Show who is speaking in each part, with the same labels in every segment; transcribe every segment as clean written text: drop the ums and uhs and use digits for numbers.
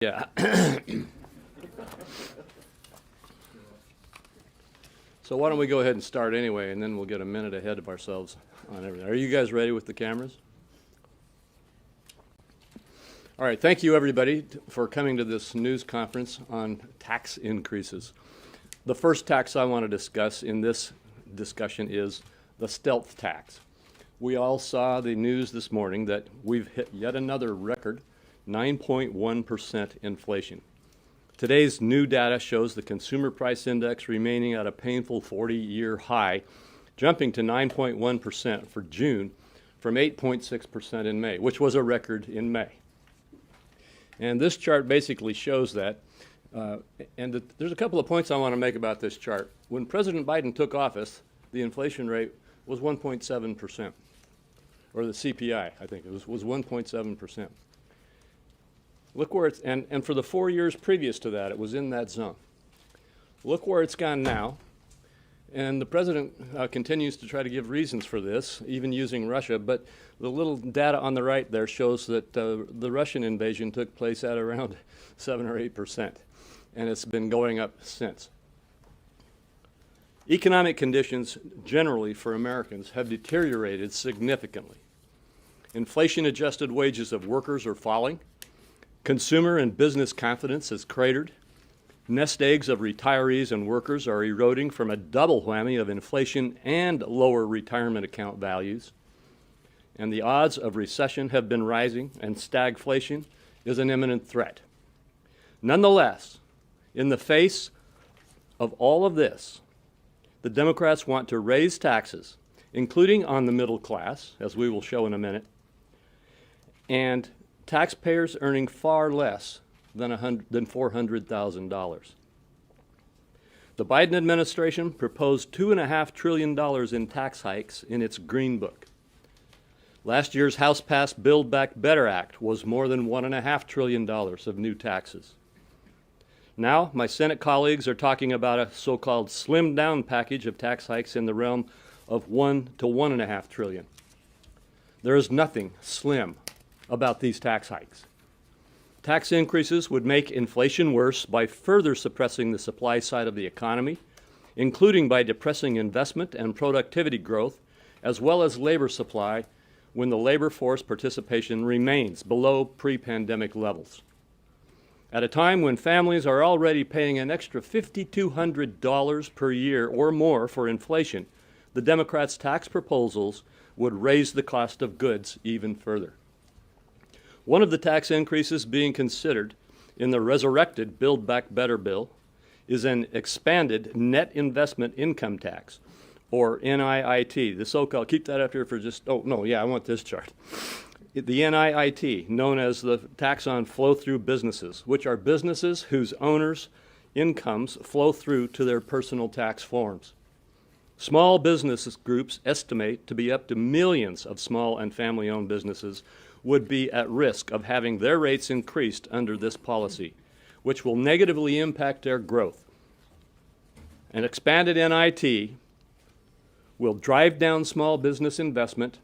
Speaker 1: Yeah. So why don't we go ahead and start anyway, and then we'll get a minute ahead of ourselves on everything. Are you guys ready with the cameras? All right, thank you everybody for coming to this news conference on tax increases. The first tax I want to discuss in this discussion is the stealth tax. We all saw the news this morning that we've hit yet another record, 9.1% inflation. Today's new data shows the consumer price index remaining at a painful 40-year high, jumping to 9.1% for June from 8.6% in May, which was a record in May. And this chart basically shows that. There's a couple of points I want to make about this chart. When President Biden took office, the inflation rate was 1.7%, or the CPI, I think it was 1.7%. Look where it's, and for the 4 years previous to that, it was in that zone. Look where it's gone now. And the president continues to try to give reasons for this, even using Russia, but the little data on the right there shows that the Russian invasion took place at around 7 or 8%, and it's been going up since. Economic conditions generally for Americans have deteriorated significantly. Inflation-adjusted wages of workers are falling. Consumer and business confidence has cratered. Nest eggs of retirees and workers are eroding from a double whammy of inflation and lower retirement account values. And the odds of recession have been rising, and stagflation is an imminent threat. Nonetheless, in the face of all of this, the Democrats want to raise taxes, including on the middle class, as we will show in a minute, and taxpayers earning far less than $400,000. The Biden administration proposed $2.5 trillion in tax hikes in its Green Book. Last year's House-passed Build Back Better Act was more than $1.5 trillion of new taxes. Now, my Senate colleagues are talking about a so-called slimmed-down package of tax hikes in the realm of $1 to $1.5 trillion. There is nothing slim about these tax hikes. Tax increases would make inflation worse by further suppressing the supply side of the economy, including by depressing investment and productivity growth, as well as labor supply when the labor force participation remains below pre-pandemic levels. At a time when families are already paying an extra $5,200 per year or more for inflation, the Democrats' tax proposals would raise the cost of goods even further. One of the tax increases being considered in the resurrected Build Back Better bill is an expanded net investment income tax, or NIIT, the so-called, keep that up here for just, oh, no, yeah, I want this chart. The NIIT, known as the tax on flow-through businesses, which are businesses whose owners' incomes flow through to their personal tax forms. Small business groups estimate to be up to millions of small and family-owned businesses would be at risk of having their rates increased under this policy, which will negatively impact their growth. An expanded NIT will drive down small business investment,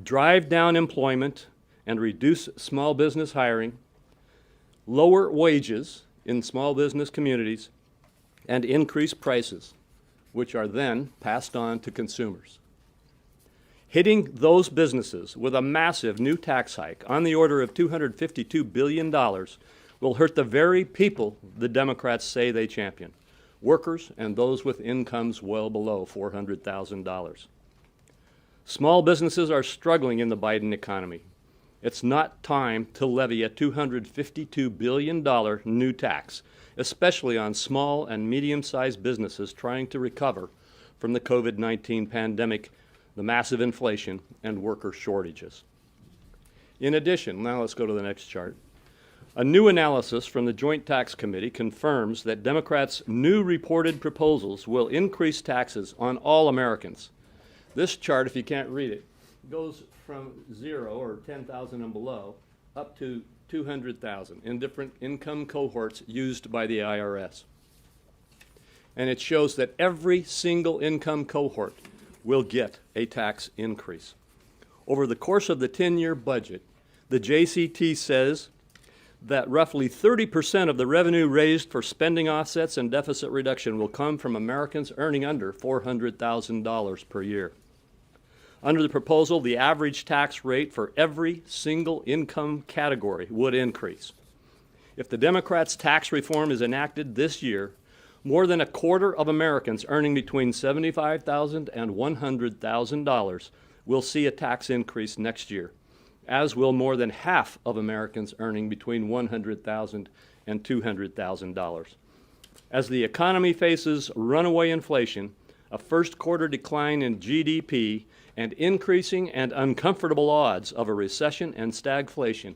Speaker 1: drive down employment, and reduce small business hiring, lower wages in small business communities, and increase prices, which are then passed on to consumers. Hitting those businesses with a massive new tax hike on the order of $252 billion will hurt the very people the Democrats say they champion, workers and those with incomes well below $400,000. Small businesses are struggling in the Biden economy. It's not time to levy a $252 billion new tax, especially on small and medium-sized businesses trying to recover from the COVID-19 pandemic, the massive inflation, and worker shortages. In addition, now let's go to the next chart. A new analysis from the Joint Tax Committee confirms that Democrats' new reported proposals will increase taxes on all Americans. This chart, if you can't read it, goes from 0 or 10,000 and below up to 200,000 in different income cohorts used by the IRS. And it shows that every single income cohort will get a tax increase. Over the course of the 10-year budget, the JCT says that roughly 30% of the revenue raised for spending offsets and deficit reduction will come from Americans earning under $400,000 per year. Under the proposal, the average tax rate for every single income category would increase. If the Democrats' tax reform is enacted this year, more than a quarter of Americans earning between $75,000 and $100,000 will see a tax increase next year, as will more than half of Americans earning between $100,000 and $200,000. As the economy faces runaway inflation, a first quarter decline in GDP, and increasing and uncomfortable odds of a recession and stagflation,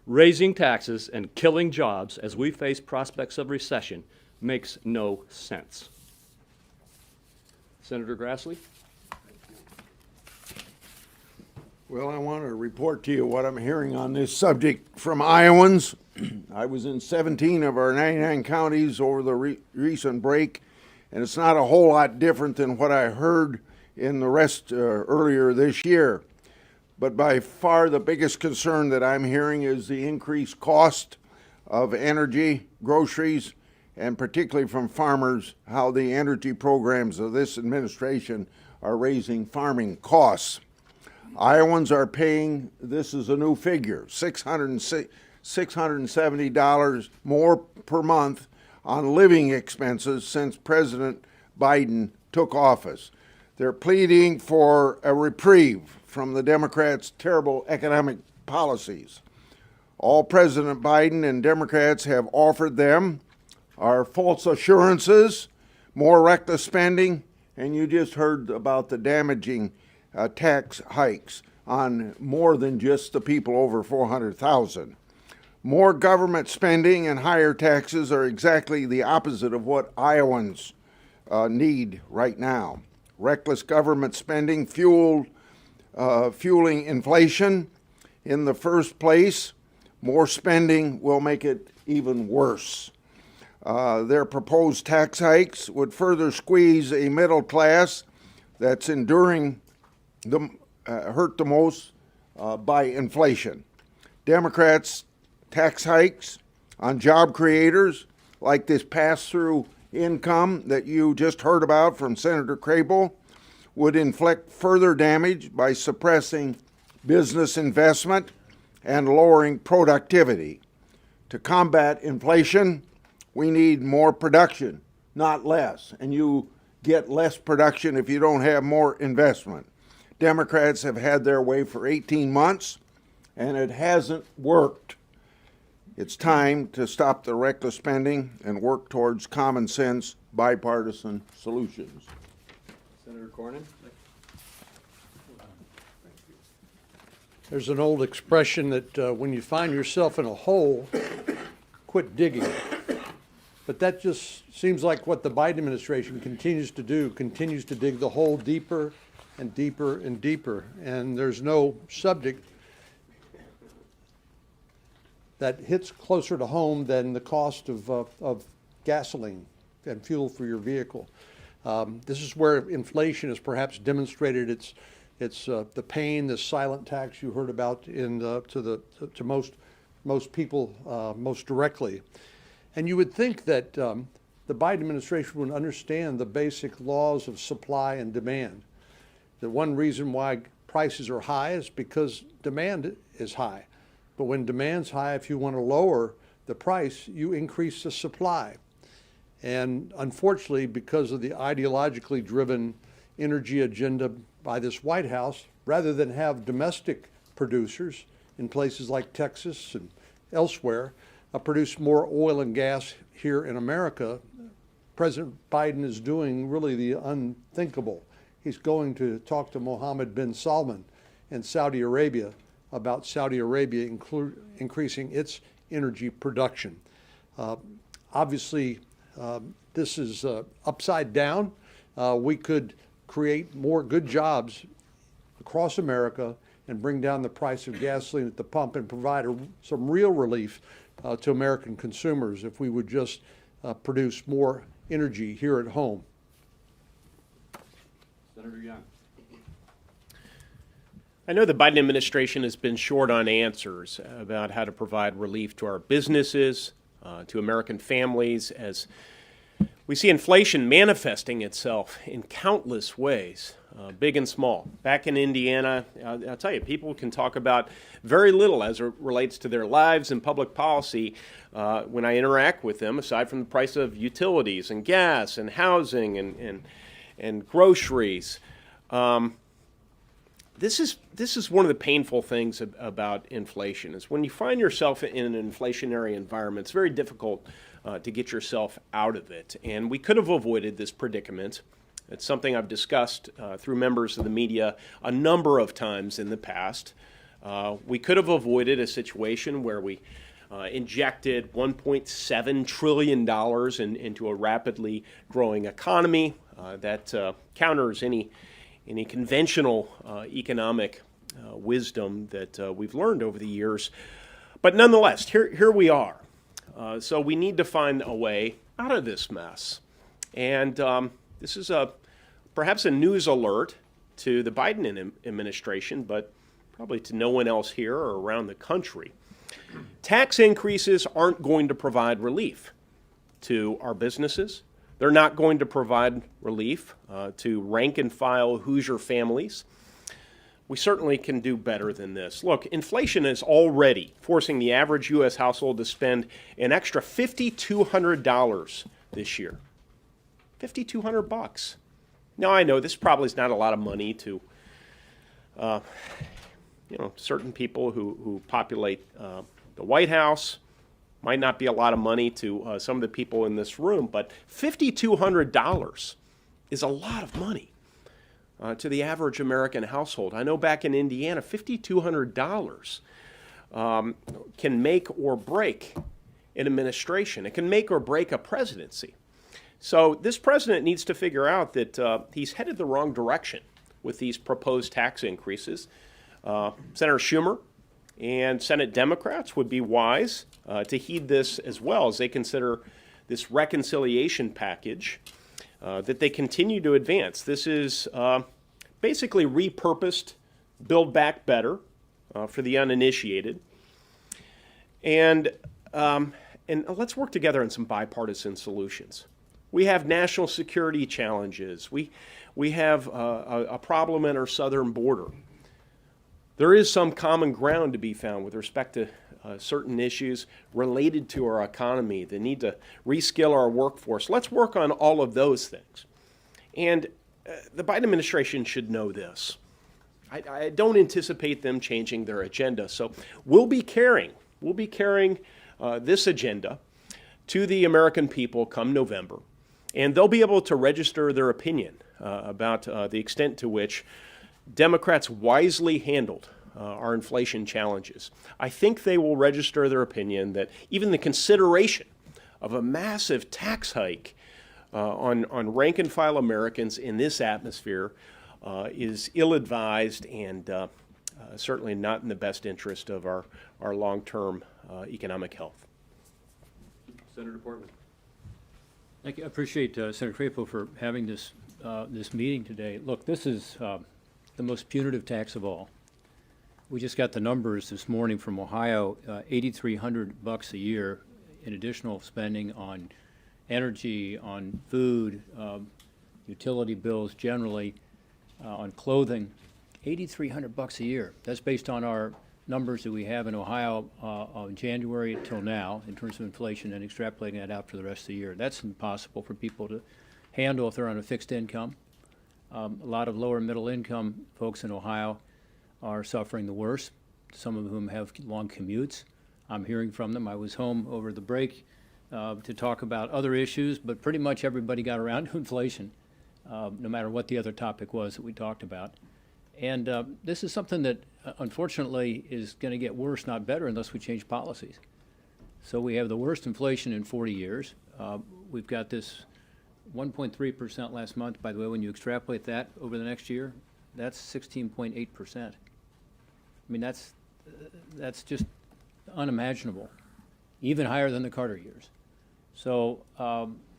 Speaker 1: raising taxes and killing jobs as we face prospects of recession makes no sense. Senator Grassley?
Speaker 2: Well, I want to report to you what I'm hearing on this subject from Iowans. I was in 17 of our 99 counties over the recent break, and it's not a whole lot different than what I heard in the rest earlier this year. But by far the biggest concern that I'm hearing is the increased cost of energy, groceries, and particularly from farmers, how the energy programs of this administration are raising farming costs. Iowans are paying, this is a new figure, $670 more per month on living expenses since President Biden took office. They're pleading for a reprieve from the Democrats' terrible economic policies. All President Biden and Democrats have offered them are false assurances, more reckless spending, and you just heard about the damaging tax hikes on more than just the people over 400,000. More government spending and higher taxes are exactly the opposite of what Iowans need right now. Reckless government spending fueling inflation in the first place. More spending will make it even worse. Their proposed tax hikes would further squeeze a middle class that's enduring hurt the most by inflation. Democrats' tax hikes on job creators, like this pass-through income that you just heard about from Senator Crapo, would inflict further damage by suppressing business investment and lowering productivity. To combat inflation, we need more production, not less. And you get less production if you don't have more investment. Democrats have had their way for 18 months, and it hasn't worked. It's time to stop the reckless spending and work towards common sense, bipartisan solutions.
Speaker 1: Senator Cornyn?
Speaker 3: There's an old expression that when you find yourself in a hole, quit digging. But that just seems like what the Biden administration continues to do, continues to dig the hole deeper and deeper and deeper. And there's no subject that hits closer to home than the cost of gasoline and fuel for your vehicle. This is where inflation has perhaps demonstrated its the pain, the silent tax you heard about to most people most directly. And you would think that the Biden administration would understand the basic laws of supply and demand. The one reason why prices are high is because demand is high. But when demand's high, if you want to lower the price, you increase the supply. And unfortunately, because of the ideologically driven energy agenda by this White House, rather than have domestic producers in places like Texas and elsewhere produce more oil and gas here in America, President Biden is doing really the unthinkable. He's going to talk to Mohammed bin Salman in Saudi Arabia about Saudi Arabia increasing its energy production. Obviously, this is upside down. We could create more good jobs across America and bring down the price of gasoline at the pump and provide some real relief to American consumers if we would just produce more energy here at home.
Speaker 1: Senator Young.
Speaker 4: I know the Biden administration has been short on answers about how to provide relief to our businesses, to American families, as we see inflation manifesting itself in countless ways, big and small. Back in Indiana, I'll tell you, people can talk about very little as it relates to their lives and public policy when I interact with them, aside from the price of utilities and gas and housing and groceries. This is one of the painful things about inflation, is when you find yourself in an inflationary environment, it's very difficult to get yourself out of it. And we could have avoided this predicament. It's something I've discussed through members of the media a number of times in the past. We could have avoided a situation where we injected $1.7 trillion into a rapidly growing economy that counters any conventional economic wisdom that we've learned over the years. But nonetheless, here we are. So we need to find a way out of this mess. And this is perhaps a news alert to the Biden administration, but probably to no one else here or around the country. Tax increases aren't going to provide relief to our businesses. They're not going to provide relief to rank and file Hoosier families. We certainly can do better than this. Look, inflation is already forcing the average U.S. household to spend an extra $5,200 this year. $5,200. Now, I know this probably is not a lot of money to certain people who populate the White House. Might not be a lot of money to some of the people in this room, but $5,200 is a lot of money to the average American household. I know back in Indiana, $5,200 can make or break an administration. It can make or break a presidency. So this president needs to figure out that he's headed the wrong direction with these proposed tax increases. Senator Schumer and Senate Democrats would be wise to heed this as well as they consider this reconciliation package that they continue to advance. This is basically repurposed Build Back Better for the uninitiated. And let's work together on some bipartisan solutions. We have national security challenges. We have a problem at our southern border. There is some common ground to be found with respect to certain issues related to our economy, the need to reskill our workforce. Let's work on all of those things. And the Biden administration should know this. I don't anticipate them changing their agenda. So we'll be carrying this agenda to the American people come November. And they'll be able to register their opinion about the extent to which Democrats wisely handled our inflation challenges. I think they will register their opinion that even the consideration of a massive tax hike on rank-and-file Americans in this atmosphere is ill-advised and certainly not in the best interest of our long-term economic health.
Speaker 1: Senator Portman.
Speaker 5: Thank you. I appreciate Senator Crapo for having this meeting today. Look, this is the most punitive tax of all. We just got the numbers this morning from Ohio, $8,300 a year in additional spending on energy, on food, utility bills generally, on clothing, $8,300 a year. That's based on our numbers that we have in Ohio on January till now in terms of inflation and extrapolating that out for the rest of the year. That's impossible for people to handle if they're on a fixed income. A lot of lower middle income folks in Ohio are suffering the worst, some of whom have long commutes. I'm hearing from them. I was home over the break to talk about other issues, but pretty much everybody got around to inflation, no matter what the other topic was that we talked about. And this is something that, unfortunately, is going to get worse, not better, unless we change policies. So we have the worst inflation in 40 years. We've got this 1.3% last month. By the way, when you extrapolate that over the next year, that's 16.8%. I mean, that's just unimaginable, even higher than the Carter years. So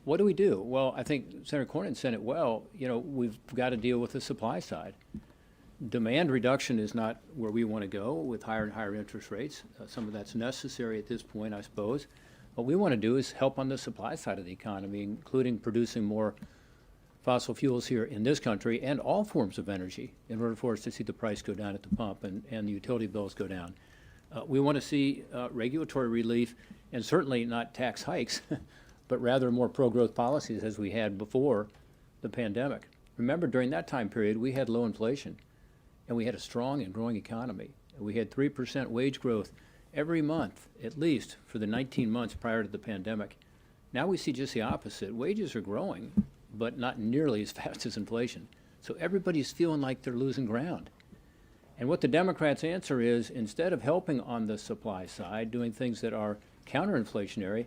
Speaker 5: what do we do? Well, I think Senator Cornyn said it well. You know, we've got to deal with the supply side. demand reduction is not where we want to go with higher and higher interest rates. Some of that's necessary at this point, I suppose. What we want to do is help on the supply side of the economy, including producing more fossil fuels here in this country and all forms of energy in order for us to see the price go down at the pump and the utility bills go down. We want to see regulatory relief and certainly not tax hikes, but rather more pro-growth policies as we had before the pandemic. Remember, during that time period, we had low inflation and we had a strong and growing economy. We had 3% wage growth every month, at least, for the 19 months prior to the pandemic. Now we see just the opposite. Wages are growing, but not nearly as fast as inflation. So everybody's feeling like they're losing ground. And what the Democrats' answer is, instead of helping on the supply side, doing things that are counterinflationary,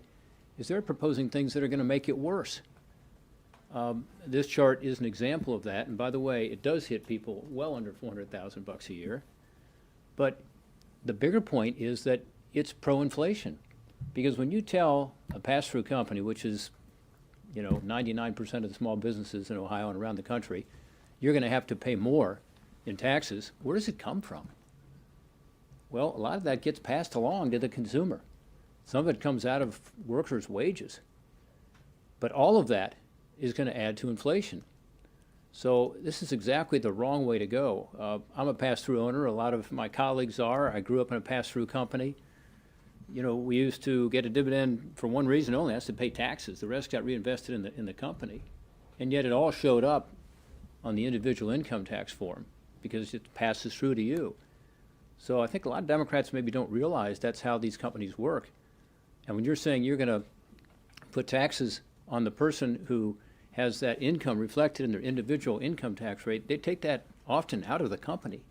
Speaker 5: is they're proposing things that are going to make it worse. This chart is an example of that. And by the way, it does hit people well under $400,000 a year. But the bigger point is that it's pro-inflation. Because when you tell a pass-through company, which is 99% of the small businesses in Ohio and around the country, you're going to have to pay more in taxes, where does it come from? Well, a lot of that gets passed along to the consumer. Some of it comes out of workers' wages. But all of that is going to add to inflation. So this is exactly the wrong way to go. I'm a pass-through owner. A lot of my colleagues are. I grew up in a pass-through company. We used to get a dividend for one reason only, that's to pay taxes. The rest got reinvested in the company. And yet it all showed up on the individual income tax form because it passes through to you. So I think a lot of Democrats maybe don't realize that's how these companies work. And when you're saying you're going to put taxes on the person who has that income reflected in their individual income tax rate, they take that often out of the company.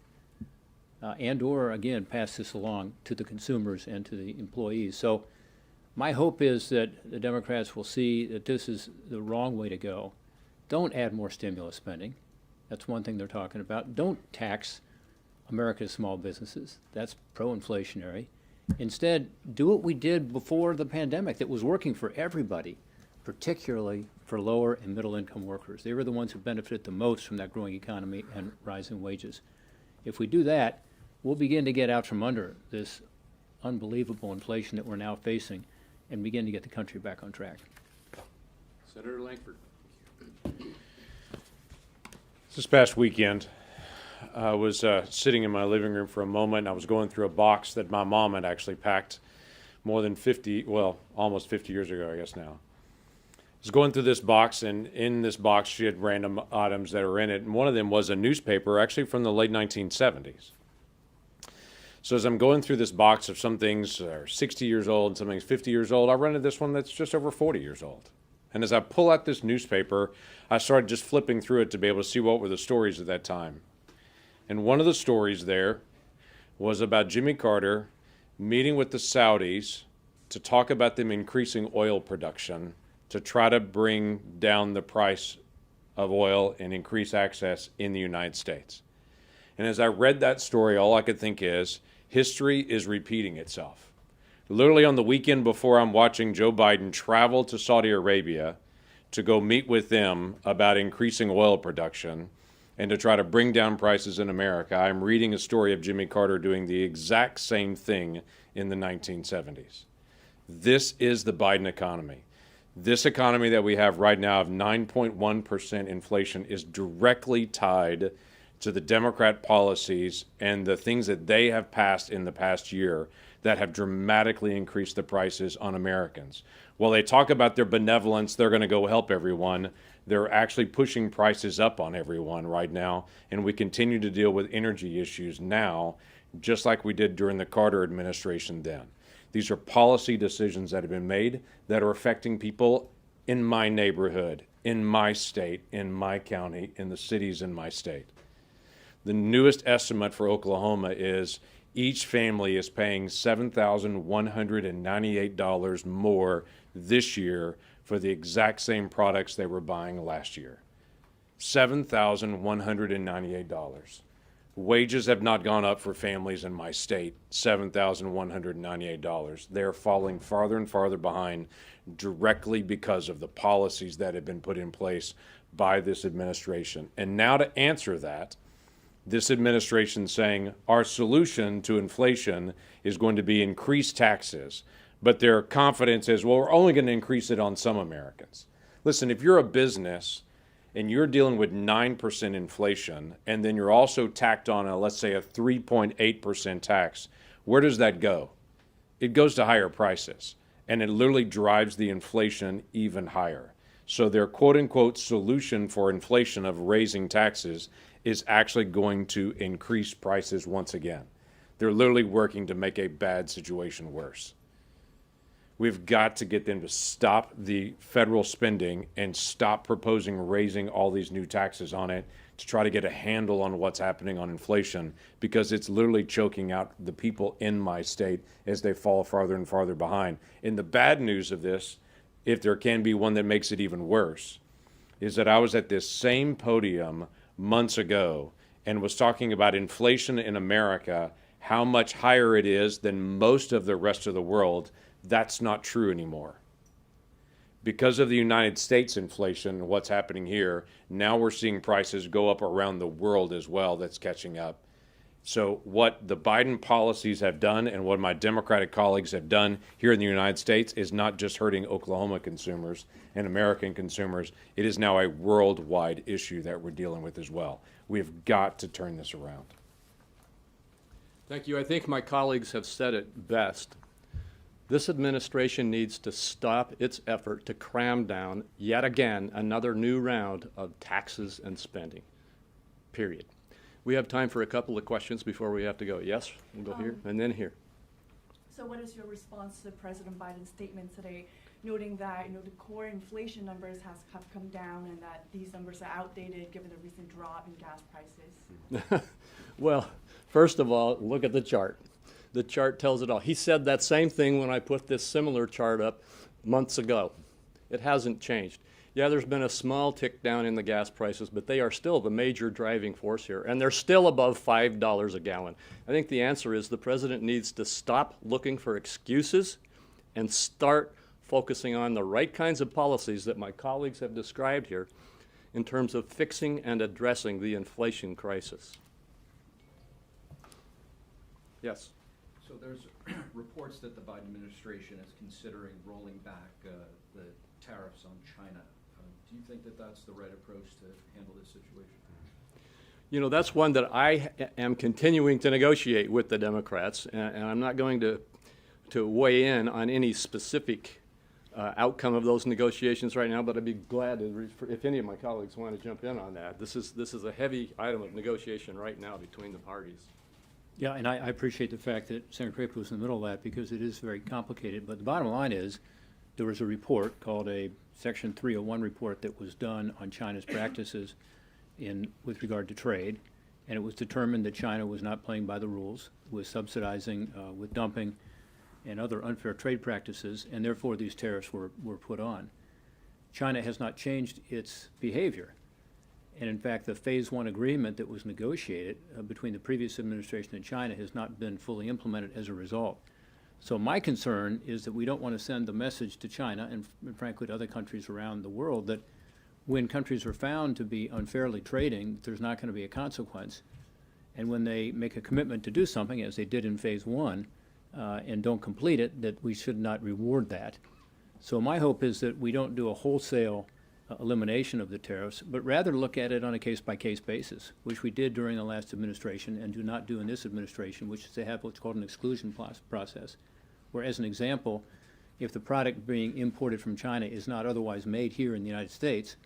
Speaker 5: And or, again, pass this along to the consumers and to the employees. So my hope is that the Democrats will see that this is the wrong way to go. Don't add more stimulus spending. That's one thing they're talking about. Don't tax America's small businesses. That's pro-inflationary. Instead, do what we did before the pandemic that was working for everybody, particularly for lower and middle income workers. They were the ones who benefited the most from that growing economy and rising wages. If we do that, we'll begin to get out from under this unbelievable inflation that we're now facing and begin to get the country back on track.
Speaker 1: Senator Langford.
Speaker 6: This past weekend, I was sitting in my living room for a moment, and I was going through a box that my mom had actually packed more than almost 50 years ago, I guess now. I was going through this box, and in this box she had random items that were in it, and one of them was a newspaper, actually from the late 1970s. So as I'm going through this box of some things are 60 years old and some things 50 years old, I rented this one that's just over 40 years old. And as I pull out this newspaper, I started just flipping through it to be able to see what were the stories at that time. And one of the stories there was about Jimmy Carter meeting with the Saudis to talk about them increasing oil production to try to bring down the price of oil and increase access in the United States. And as I read that story, all I could think is, history is repeating itself. Literally on the weekend before I'm watching Joe Biden travel to Saudi Arabia to go meet with them about increasing oil production and to try to bring down prices in America, I'm reading a story of Jimmy Carter doing the exact same thing in the 1970s. This is the Biden economy. This economy that we have right now of 9.1% inflation is directly tied to the Democrat policies and the things that they have passed in the past year that have dramatically increased the prices on Americans. While they talk about their benevolence, they're going to go help everyone, they're actually pushing prices up on everyone right now, and we continue to deal with energy issues now, just like we did during the Carter administration then. These are policy decisions that have been made that are affecting people in my neighborhood, in my state, in my county, in the cities in my state. The newest estimate for Oklahoma is each family is paying $7,198 more this year for the exact same products they were buying last year. $7,198. Wages have not gone up for families in my state, $7,198. They're falling farther and farther behind directly because of the policies that have been put in place by this administration. And now to answer that, This administration saying our solution to inflation is going to be increased taxes, but their confidence is, well, we're only going to increase it on some Americans. Listen, if you're a business and you're dealing with 9% inflation, and then you're also tacked on a, let's say, a 3.8% tax, where does that go? It goes to higher prices, and it literally drives the inflation even higher. So their quote-unquote solution for inflation of raising taxes is actually going to increase prices once again. They're literally working to make a bad situation worse. We've got to get them to stop the federal spending and stop proposing raising all these new taxes on it to try to get a handle on what's happening on inflation, because it's literally choking out the people in my state as they fall farther and farther behind. And the bad news of this, if there can be one that makes it even worse, is that I was at this same podium months ago and was talking about inflation in America, how much higher it is than most of the rest of the world. That's not true anymore. Because of the United States inflation and what's happening here, now we're seeing prices go up around the world as well. That's catching up. So what the Biden policies have done and what my Democratic colleagues have done here in the United States is not just hurting Oklahoma consumers and American consumers. It is now a worldwide issue that we're dealing with as well. We've got to turn this around.
Speaker 1: Thank you. I think my colleagues have said it best. This administration needs to stop its effort to cram down yet again another new round of taxes and spending, period. We have time for a couple of questions before we have to go. Yes, we'll go here and then here.
Speaker 7: So what is your response to President Biden's statement today, noting that the core inflation numbers have come down and that these numbers are outdated given the recent drop in gas prices?
Speaker 1: Well, first of all, look at the chart. The chart tells it all. He said that same thing when I put this similar chart up months ago. It hasn't changed. Yeah, there's been a small tick down in the gas prices, but they are still the major driving force here, and they're still above $5 a gallon. I think the answer is the president needs to stop looking for excuses and start focusing on the right kinds of policies that my colleagues have described here in terms of fixing and addressing the inflation crisis. Yes.
Speaker 8: So there's reports that the Biden administration is considering rolling back the tariffs on China. Do you think that that's the right approach to handle this situation?
Speaker 1: You know, that's one that I am continuing to negotiate with the Democrats, and I'm not going to weigh in on any specific outcome of those negotiations right now, but I'd be glad if any of my colleagues want to jump in on that. This is a heavy item of negotiation right now between the parties.
Speaker 5: Yeah, and I appreciate the fact that Senator Crapo was in the middle of that because it is very complicated. But the bottom line is there was a report called a Section 301 report that was done on China's practices with regard to trade, and it was determined that China was not playing by the rules, was subsidizing with dumping and other unfair trade practices, and therefore these tariffs were put on. China has not changed its behavior. And in fact, the Phase 1 agreement that was negotiated between the previous administration and China has not been fully implemented as a result. So my concern is that we don't want to send the message to China and frankly to other countries around the world that when countries are found to be unfairly trading, there's not going to be a consequence. And when they make a commitment to do something, as they did in Phase 1, and don't complete it, that we should not reward that. So my hope is that we don't do a wholesale elimination of the tariffs, but rather look at it on a case-by-case basis, which we did during the last administration and do not do in this administration, which is to have what's called an exclusion process, where, as an example, if the product being imported from China is not otherwise made here in the United States,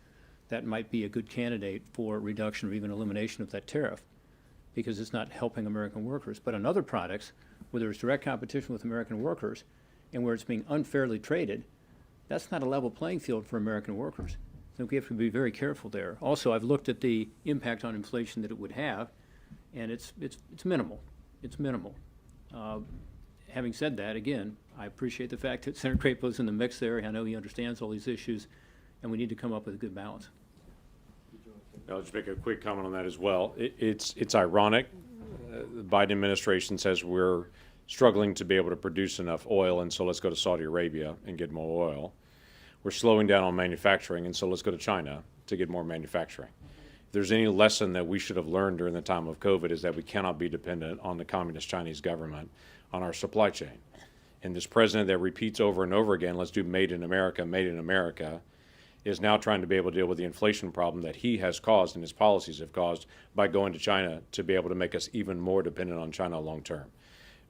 Speaker 5: that might be a good candidate for reduction or even elimination of that tariff, because it's not helping American workers. But on other products, where there's direct competition with American workers and where it's being unfairly traded, that's not a level playing field for American workers. So we have to be very careful there. Also, I've looked at the impact on inflation that it would have, and it's minimal. It's minimal. Having said that, again, I appreciate the fact that Senator Crapo's in the mix there. I know he understands all these issues, and we need to come up with a good balance.
Speaker 6: I'll just make a quick comment on that as well. It's ironic. The Biden administration says we're struggling to be able to produce enough oil, and so let's go to Saudi Arabia and get more oil. We're slowing down on manufacturing, and so let's go to China to get more manufacturing. If there's any lesson that we should have learned during the time of COVID, is that we cannot be dependent on the Communist Chinese government on our supply chain. And this president that repeats over and over again, let's do made in America, is now trying to be able to deal with the inflation problem that he has caused and his policies have caused by going to China to be able to make us even more dependent on China long term.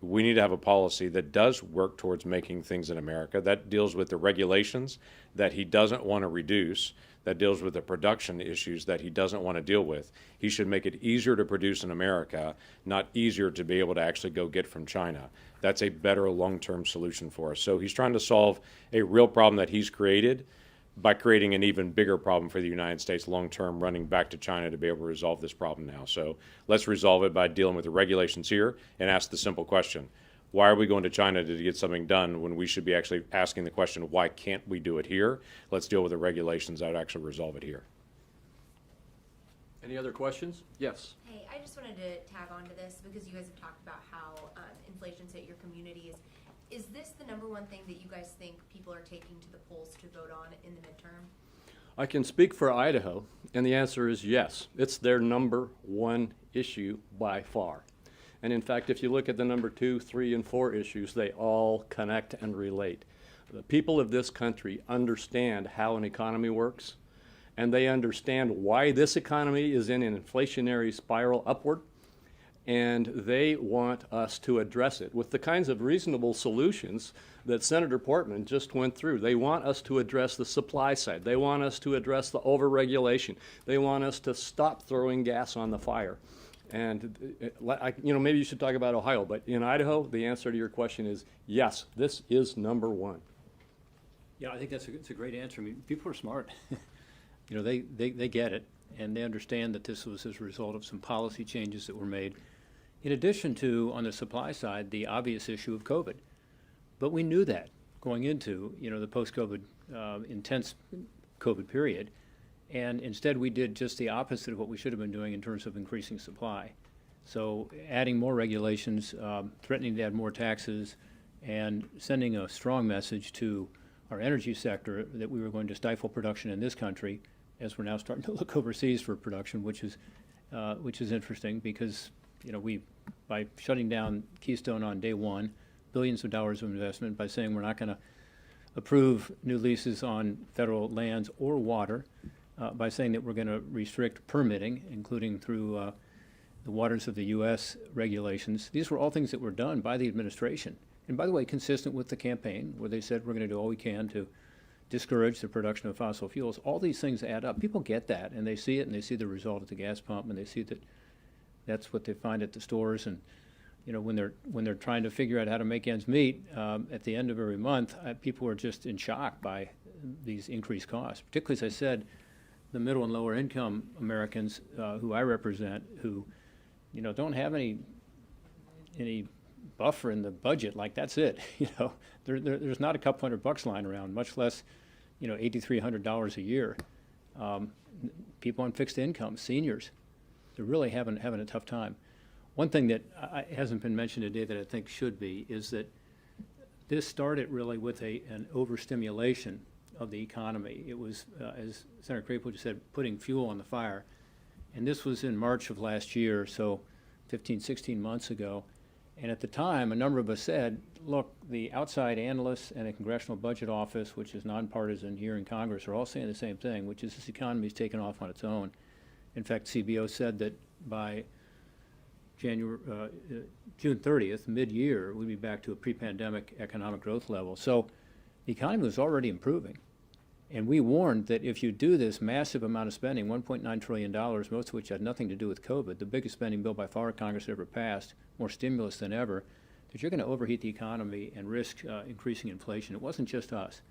Speaker 6: We need to have a policy that does work towards making things in America, that deals with the regulations that he doesn't want to reduce, that deals with the production issues that he doesn't want to deal with. He should make it easier to produce in America, not easier to be able to actually go get from China. That's a better long-term solution for us. So he's trying to solve a real problem that he's created by creating an even bigger problem for the United States long-term, running back to China to be able to resolve this problem now. So let's resolve it by dealing with the regulations here and ask the simple question: why are we going to China to get something done when we should be actually asking the question, why can't we do it here? Let's deal with the regulations that actually resolve it here.
Speaker 1: Any other questions? Yes.
Speaker 9: Hey, I just wanted to tag on to this because you guys have talked about how inflation's hit your communities. Is this the number one thing that you guys think people are taking to the polls to vote on in the midterm?
Speaker 1: I can speak for Idaho, and the answer is yes. It's their number one issue by far. And in fact, if you look at the number 2, 3, and 4 issues, they all connect and relate. The people of this country understand how an economy works, and they understand why this economy is in an inflationary spiral upward, and they want us to address it with the kinds of reasonable solutions that Senator Portman just went through. They want us to address the supply side. They want us to address the overregulation. They want us to stop throwing gas on the fire. And maybe you should talk about Ohio, but in Idaho, the answer to your question is yes, this is number one.
Speaker 5: Yeah, I think it's a great answer. I mean, people are smart. They get it, and they understand that this was as a result of some policy changes that were made, in addition to, on the supply side, the obvious issue of COVID. But we knew that going into, the post-COVID, intense COVID period. And instead, we did just the opposite of what we should have been doing in terms of increasing supply. So adding more regulations, threatening to add more taxes, and sending a strong message to our energy sector that we were going to stifle production in this country, as we're now starting to look overseas for production, which is interesting because, by shutting down Keystone on day one, billions of dollars of investment, by saying we're not going to approve new leases on federal lands or water, by saying that we're going to restrict permitting, including through the waters of the U.S. regulations. These were all things that were done by the administration. And by the way, consistent with the campaign, where they said we're going to do all we can to discourage the production of fossil fuels. All these things add up. People get that, and they see it, and they see the result at the gas pump, and they see that that's what they find at the stores. And when they're trying to figure out how to make ends meet at the end of every month, people are just in shock by these increased costs. Particularly, as I said, the middle and lower income Americans who I represent, who don't have any buffer in the budget. Like, that's it. There's not a couple $100 lying around, much less $8,300 a year. People on fixed income, seniors, they're really having a tough time. One thing that hasn't been mentioned today that I think should be is that this started really with an overstimulation of the economy. It was, as Senator Crapo just said, putting fuel on the fire. And this was in March of last year, so 15, 16 months ago. And at the time, a number of us said, look, the outside analysts and the Congressional Budget Office, which is nonpartisan here in Congress, are all saying the same thing, which is this economy is taking off on its own. In fact, CBO said that by June 30th, mid-year, we'd be back to a pre-pandemic economic growth level. So the economy was already improving. And we warned that if you do this massive amount of spending, $1.9 trillion, most of which had nothing to do with COVID, the biggest spending bill by far Congress ever passed, more stimulus than ever, that you're going to overheat the economy and risk increasing inflation. It wasn't just us.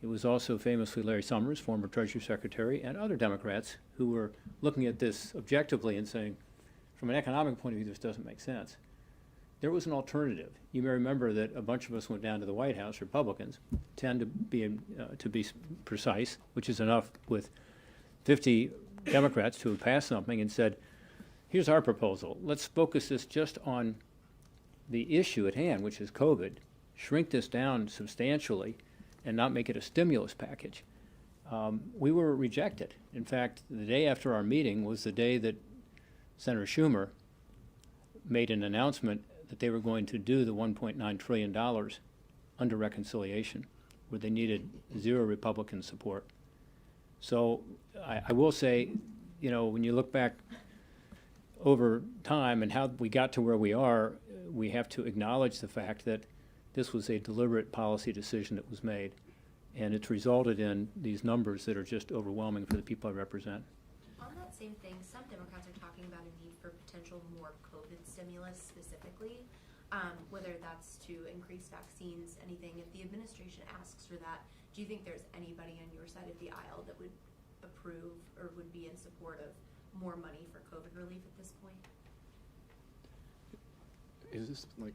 Speaker 5: It was also famously Larry Summers, former Treasury Secretary, and other Democrats who were looking at this objectively and saying, from an economic point of view, this doesn't make sense. There was an alternative. You may remember that a bunch of us went down to the White House, Republicans, 10 to be precise, which is enough with 50 Democrats to have passed something and said, here's our proposal. Let's focus this just on the issue at hand, which is COVID, shrink this down substantially and not make it a stimulus package. we were rejected. In fact, the day after our meeting was the day that Senator Schumer made an announcement that they were going to do the $1.9 trillion under reconciliation, where they needed 0 Republican support. So I will say, you know, when you look back over time and how we got to where we are, we have to acknowledge the fact that this was a deliberate policy decision that was made, and it's resulted in these numbers that are just overwhelming for the people I represent.
Speaker 9: On that same thing, some Democrats are talking about a need for potential more COVID stimulus specifically, whether that's to increase vaccines, anything. If the administration asks for that, do you think there's anybody on your side of the aisle that would approve or would be in support of more money for COVID relief at this point?
Speaker 1: Is this like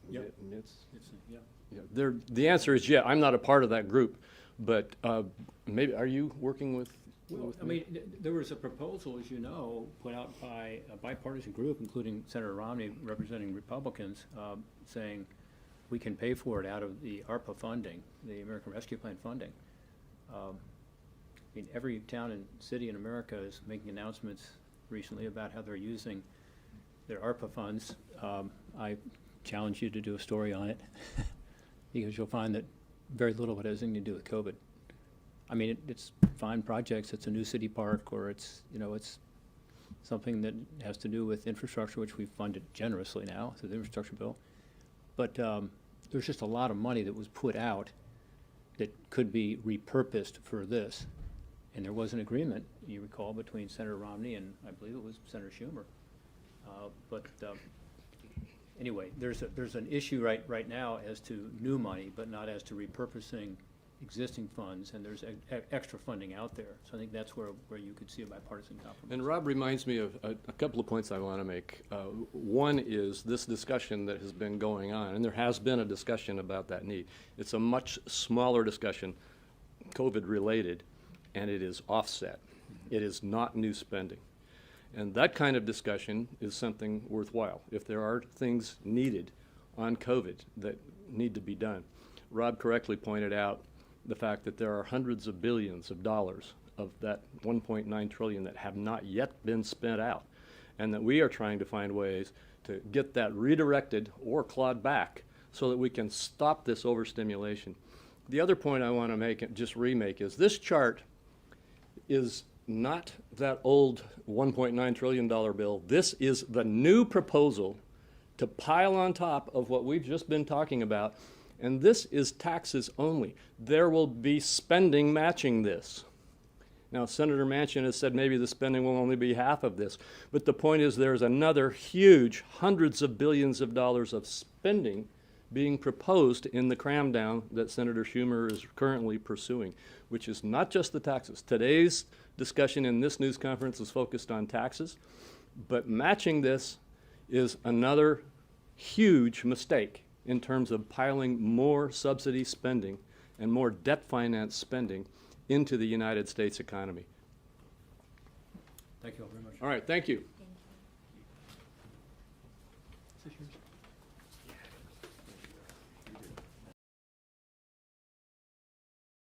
Speaker 5: Yep.
Speaker 1: MITS?
Speaker 5: Yeah.
Speaker 1: Yeah, the answer is yeah. I'm not a part of that group, but maybe are you working with?
Speaker 5: Well, I mean, there was a proposal, as you know, put out by a bipartisan group, including Senator Romney representing Republicans, saying we can pay for it out of the ARPA funding, the American Rescue Plan funding. I mean, every town and city in America is making announcements recently about how they're using their ARPA funds. I challenge you to do a story on it because you'll find that very little of it has anything to do with COVID. I mean, it's fine projects. It's a new city park, or it's, you know, it's something that has to do with infrastructure, which we've funded generously now through the infrastructure bill. But there's just a lot of money that was put out that could be repurposed for this. And there was an agreement, you recall, between Senator Romney and I believe it was Senator Schumer. Anyway, there's an issue right now as to new money, but not as to repurposing existing funds, and there's extra funding out there. So I think that's where you could see a bipartisan compromise.
Speaker 1: And Rob reminds me of a couple of points I want to make. One is this discussion that has been going on, and there has been a discussion about that need. It's a much smaller discussion, COVID-related, and it is offset. It is not new spending. And that kind of discussion is something worthwhile. If there are things needed on COVID that need to be done. Rob correctly pointed out the fact that there are hundreds of billions of dollars of that 1.9 trillion that have not yet been spent out, and that we are trying to find ways to get that redirected or clawed back so that we can stop this overstimulation. The other point I want to make, and just remake, is this chart is not that old $1.9 trillion bill. This is the new proposal to pile on top of what we've just been talking about, and this is taxes only. There will be spending matching this. Now, Senator Manchin has said maybe the spending will only be half of this, but the point is there's another huge hundreds of billions of dollars of spending being proposed in the cram down that Senator Schumer is currently pursuing, which is not just the taxes. Today's discussion in this news conference is focused on taxes, but matching this is another huge mistake in terms of piling more subsidy spending and more debt finance spending into the United States economy.
Speaker 5: Thank you all very much.
Speaker 1: All right, thank you.